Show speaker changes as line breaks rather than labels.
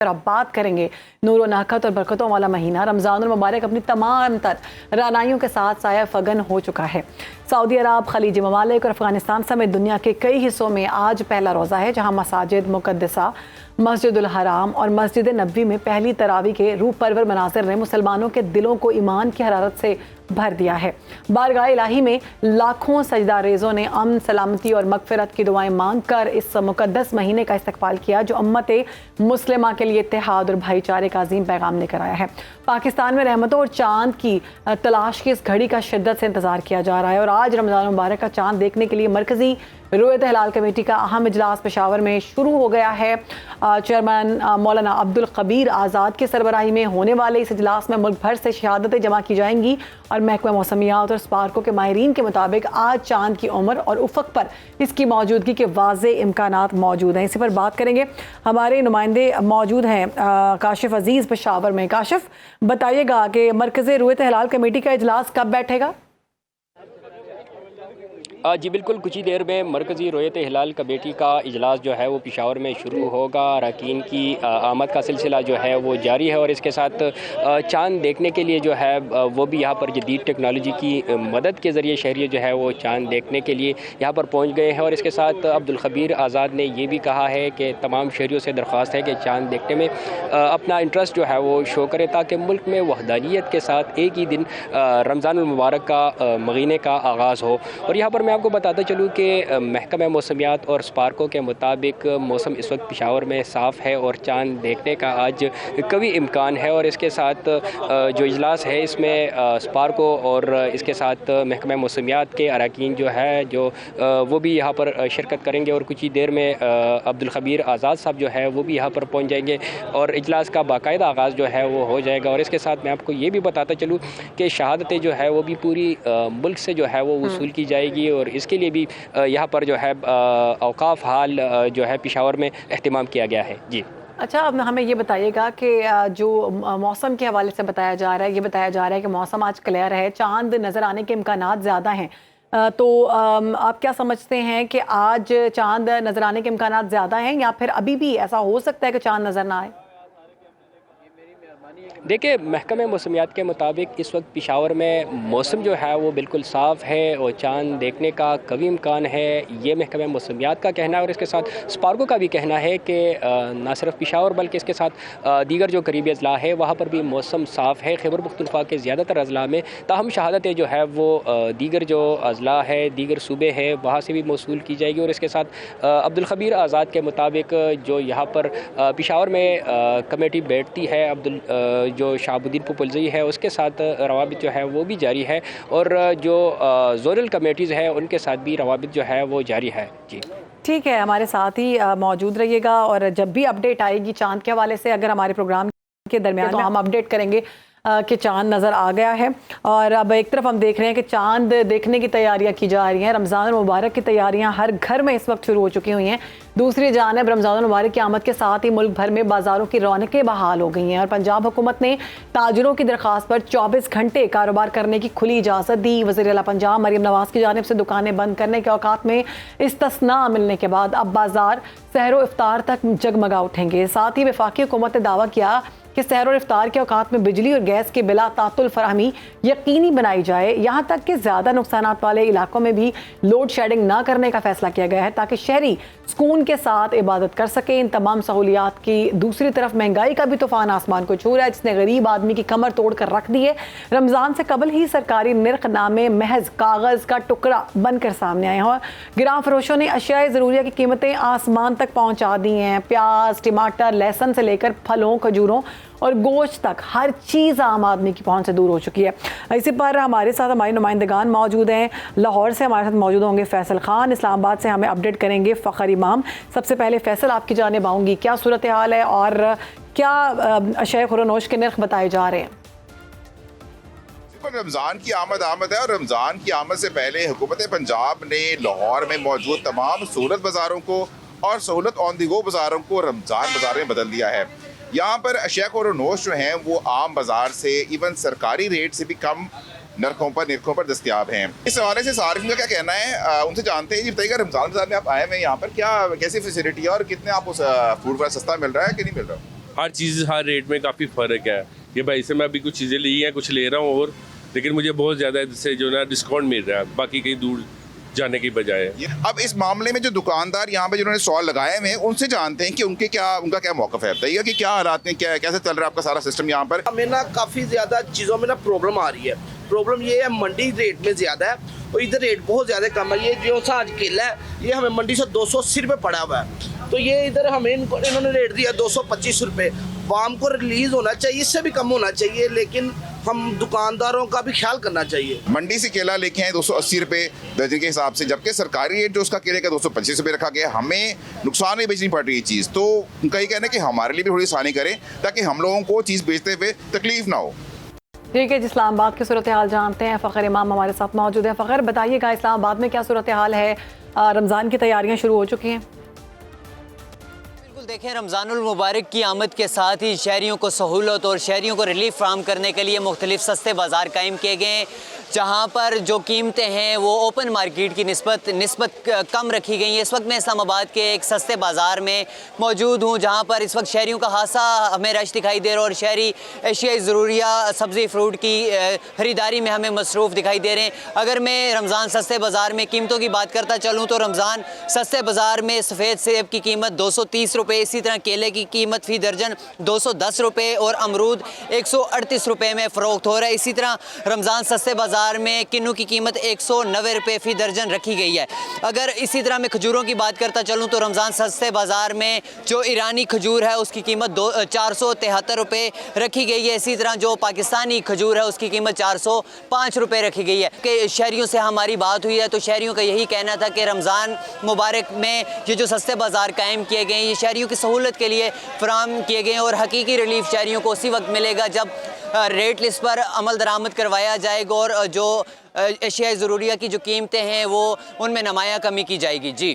और अब बात करेंगे नूर नाकत और बरकतों वाला महीना रमज़ान मुबारक अपनी तमाम तर रानाइयों के साथ साया फगन हो चुका है। सऊदी अरब, खलीजी ममालिक और अफगानिस्तान समेत दुनिया के कई हिस्सों में आज पहला रोज़ा है, जहाँ मसाजिद मुक़द्दसा, मस्जिदुल हराम और मस्जिद नबवी में पहली तरावी के रूह परवर मनाज़िर ने मुसलमानों के दिलों को ईमान की हरारत से भर दिया है। बारगाह इलाही में लाखों सजदा रेज़ों ने अमन, सलामती और मगफिरत की दुआएं मांग कर इस मुक़द्दस महीने का इस्तक़बाल किया, जो उम्मत मुस्लिमा के लिए इत्तेहाद और भाईचारे का अजीम पैगाम लेकर आया है। पाकिस्तान में रहमतों और चांद की तलाश की इस घड़ी का शिद्दत से इंतज़ार किया जा रहा है और आज रमज़ान मुबारक का चांद देखने के लिए मरकज़ी रुयत हिलाल कमेटी का अहम इजलास पेशावर में शुरू हो गया है। चेयरमैन मौलाना अब्दुल खबीर आज़ाद की सरबराही में होने वाले इस इजलास में मुल्क भर से शहादतें जमा की जाएंगी और महकमा मौसमियात और स्पार्को के माहिरीन के मुताबिक आज चांद की उम्र और उफ़क़ पर इसकी मौजूदगी के वाज़े इम्कानात मौजूद हैं। इसी पर बात करेंगे, हमारे नुमाइंदे मौजूद हैं काशिफ अजीज़ पेशावर में। काशिफ, बताइएगा कि मरकज़ी रुयत हिलाल कमेटी का इजलास कब बैठेगा?
जी बिल्कुल, कुछ ही देर में मरकज़ी रुयत हिलाल कमेटी का इजलास जो है वो पेशावर में शुरू होगा। अरकान की आमद का सिलसिला जो है वो जारी है और इसके साथ चांद देखने के लिए जो है वो भी यहाँ पर जदीद टेक्नोलॉजी की मदद के ज़रिए शहरी जो है वो चांद देखने के लिए यहाँ पर पहुँच गए हैं। और इसके साथ अब्दुल खबीर आज़ाद ने ये भी कहा है कि तमाम शहरियों से दरख्वास्त है कि चांद देखने में अपना इंटरेस्ट जो है वो शो करें, ताकि मुल्क में वहदानियत के साथ एक ही दिन रमज़ान मुबारक का महीने का आगाज़ हो। और यहाँ पर मैं आपको बताता चलूँ कि महकमा मौसमियात और स्पार्को के मुताबिक मौसम इस वक्त पेशावर में साफ़ है और चांद देखने का आज कभी इम्कान है। और इसके साथ जो इजलास है इसमें स्पार्को और इसके साथ महकमा मौसमियात के अरकान जो है जो वो भी यहाँ पर शिरकत करेंगे और कुछ ही देर में अब्दुल खबीर आज़ाद साहब जो है वो भी यहाँ पर पहुँच जाएंगे और इजलास का बाकायदा आगाज़ जो है वो हो जाएगा। और इसके साथ मैं आपको ये भी बताता चलूँ कि शहादतें जो है वो भी पूरी मुल्क से जो है वो वसूल की जाएगी और इसके लिए भी यहाँ पर जो है औकाफ हाल जो है पेशावर में एहतमाम किया गया है। जी
अच्छा, अब हमें ये बताइएगा कि जो मौसम के हवाले से बताया जा रहा है, ये बताया जा रहा है कि मौसम आज क्लियर है, चांद नज़र आने के इम्कानात ज़्यादा हैं, तो आप क्या समझते हैं कि आज चांद नज़र आने के इम्कानात ज़्यादा हैं या फिर अभी भी ऐसा हो सकता है कि चांद नज़र ना आए?
देखिए, महकमे मौसमियात के मुताबिक इस वक्त पेशावर में मौसम जो है वो बिल्कुल साफ़ है और चांद देखने का कभी इम्कान है, ये महकमे मौसमियात का कहना है। और इसके साथ स्पार्को का भी कहना है कि न सिर्फ पेशावर बल्कि इसके साथ दीगर जो करीबी अजला है वहाँ पर भी मौसम साफ़ है। खैबर पख्तूनख्वा के ज़्यादातर अजला में ताहम शहादतें जो है वो दीगर जो अजला है, दीगर सूबे है, वहाँ से भी मौसूल की जाएगी। और इसके साथ अब्दुल खबीर आज़ाद के मुताबिक जो यहाँ पर पेशावर में कमेटी बैठती है, जो शाहबुद्दीन पुपलजी है उसके साथ रवाबित जो है वो भी जारी है और जो जोनल कमेटीज़ है उनके साथ भी रवाबित जो है वो जारी है। जी
ठीक है, हमारे साथ ही मौजूद रहिएगा और जब भी अपडेट आएगी चांद के हवाले से, अगर हमारे प्रोग्राम के दरमियान, तो हम अपडेट करेंगे कि चांद नज़र आ गया है। और अब एक तरफ हम देख रहे हैं कि चांद देखने की तैयारियां की जा रही हैं, रमज़ान मुबारक की तैयारियां हर घर में इस वक्त शुरू हो चुकी हुई हैं। दूसरी जानिब रमज़ान मुबारक की आमद के साथ ही मुल्क भर में बाज़ारों की रौनकें बहाल हो गई हैं और पंजाब हुकूमत ने ताजरों की दरख्वास्त पर 24 घंटे कारोबार करने की खुली इजाज़त दी। वज़ीर आला पंजाब मरीम नवाज़ की जानिब से दुकानें बंद करने के औकात में इस्तिस्ना मिलने के बाद अब बाज़ार सहरो इफ्तार तक जगमगा उठेंगे। साथ ही वफाकी हुकूमत ने दावा किया कि सहर और इफ्तार के औकात में बिजली और गैस की बिला तातुल फराहमी यकीनी बनाई जाए। यहाँ तक कि ज़्यादा नुकसानात वाले इलाकों में भी लोड शेडिंग ना करने का फैसला किया गया है, ताकि शहरी सुकून के साथ इबादत कर सकें। इन तमाम सहूलियात की दूसरी तरफ महंगाई का भी तूफान आसमान को छू रहा है, जिसने गरीब आदमी की कमर तोड़ कर रख दी है। रमज़ान से कबल ही सरकारी निर्खनामे महज कागज़ का टुकड़ा बनकर सामने आए हैं और गिरां फरोशों ने अशियाए ज़रूरिया की कीमतें आसमान तक पहुँचा दी हैं। प्याज, टमाटर, लहसुन से लेकर फलों, खजूरों और गोश्त तक हर चीज़ आम आदमी की पहुंच से दूर हो चुकी है। इसी पर हमारे साथ हमारे नुमाइंदगान मौजूद हैं। लाहौर से हमारे साथ मौजूद होंगे फैसल खान, इस्लामाबाद से हमें अपडेट करेंगे फ़खर इमाम। सबसे पहले फैसल, आपकी जानिब आऊँगी, क्या सूरत हाल है और क्या अशय खुरनोश के नर्ख बताए जा रहे हैं?
रमज़ान की आमद है और रमज़ान की आमद से पहले हुकूमत पंजाब ने लाहौर में मौजूद तमाम सहूलत बाज़ारों को और सहूलत ऑन दी गो बाज़ारों को रमज़ान बाज़ार में बदल दिया है। यहाँ पर अशिया और नोश जो हैं वो आम बाज़ार से इवन सरकारी रेट से भी कम नरखों पर दस्तियाब हैं। इस हवाले से सारिफिन का क्या कहना है, उनसे जानते हैं। ये बताइएगा, रमज़ान बाज़ार में आप आए हैं यहाँ पर, क्या कैसी फैसिलिटी है और कितने आप उस फूड वगैरह सस्ता मिल रहा है कि नहीं मिल रहा?
हर चीज़ हर रेट में काफ़ी फ़र्क है। ये भाई से मैं अभी कुछ चीज़ें ली हैं, कुछ ले रहा हूँ और, लेकिन मुझे बहुत ज़्यादा इससे जो ना डिस्काउंट मिल रहा है बाकी कहीं दूर जाने की बजाय।
अब इस मामले में जो दुकानदार यहाँ पे जिन्होंने स्टॉल लगाए हुए हैं उनसे जानते हैं कि उनका क्या मौक़िफ़ है। बताइए कि क्या हालात हैं, क्या कैसे चल रहा है आपका सारा सिस्टम यहाँ पर?
हमें ना काफ़ी ज़्यादा चीज़ों में ना प्रॉब्लम आ रही है। प्रॉब्लम ये है मंडी रेट में ज़्यादा है और इधर रेट बहुत ज़्यादा कम है। ये जो सा आज केला है ये हमें मंडी से 280 रुपये पड़ा हुआ है, तो ये इधर हमें इन्होंने रेट दिया 225 रुपये। वाम को रिलीज़ होना चाहिए, इससे भी कम होना चाहिए, लेकिन हम दुकानदारों का भी ख्याल करना चाहिए।
मंडी से केला लेके आए 280 रुपये दर्जन के हिसाब से, जबकि सरकारी रेट जो उसका केले का 225 रुपये रखा गया। हमें नुकसान नहीं बेचनी पड़ रही ये चीज़, तो उनका ये कहना है कि हमारे लिए भी थोड़ी आसानी करें ताकि हम लोगों को चीज़ बेचते हुए तकलीफ ना हो।
ठीक है, इस्लामाबाद की सूरत हाल जानते हैं। फ़खर इमाम हमारे साथ मौजूद है। फ़खर, बताइएगा इस्लामाबाद में क्या सूरत हाल है? रमज़ान की तैयारियाँ शुरू हो चुकी हैं?
देखें, रमज़ानुल मुबारक की आमद के साथ ही शहरियों को सहूलत और शहरियों को रिलीफ फराहम करने के लिए मुख्तलिफ सस्ते बाज़ार कायम किए गए हैं, जहाँ पर जो कीमतें हैं वो ओपन मार्केट की निस्बत कम रखी गई हैं। इस वक्त मैं इस्लामाबाद के एक सस्ते बाज़ार में मौजूद हूँ, जहाँ पर इस वक्त शहरियों का खासा हमें रश दिखाई दे रहा है और शहरी एशियाई ज़रूरिया सब्ज़ी फ्रूट की ख़रीदारी में हमें मसरूफ़ दिखाई दे रहे हैं। अगर मैं रमज़ान सस्ते बाज़ार में कीमतों की बात करता चलूँ तो रमज़ान सस्ते बाज़ार में सफ़ेद सेब की कीमत 230 रुपये, इसी तरह केले की कीमत फ़ी दर्जन 210 रुपये और अमरूद 138 रुपये में फ़रोख्त हो रहा है। इसी तरह रमज़ान सस्ते बाज़ार में किन्नू की कीमत 190 रुपये फ़ी दर्जन रखी गई है। अगर इसी तरह मैं खजूरों की बात करता चलूँ तो रमज़ान सस्ते बाज़ार में जो ईरानी खजूर है उसकी कीमत 473 रुपये रखी गई है। इसी तरह जो पाकिस्तानी खजूर है उसकी कीमत 405 रुपये रखी गई है। कि शहरियों से हमारी बात हुई है तो शहरियों का यही कहना था कि रमज़ान मुबारक में ये जो सस्ते बाज़ार कायम किए गए हैं ये शहरियों की सहूलत के लिए फराहम किए गए हैं और हकीकी रिलीफ शहरियों को उसी वक्त मिलेगा जब रेट लिस्ट पर अमल दरामद करवाया जाएगा और जो एशियाई ज़रूरिया की जो कीमतें हैं वो उनमें नुमायाँ कमी की जाएगी। जी।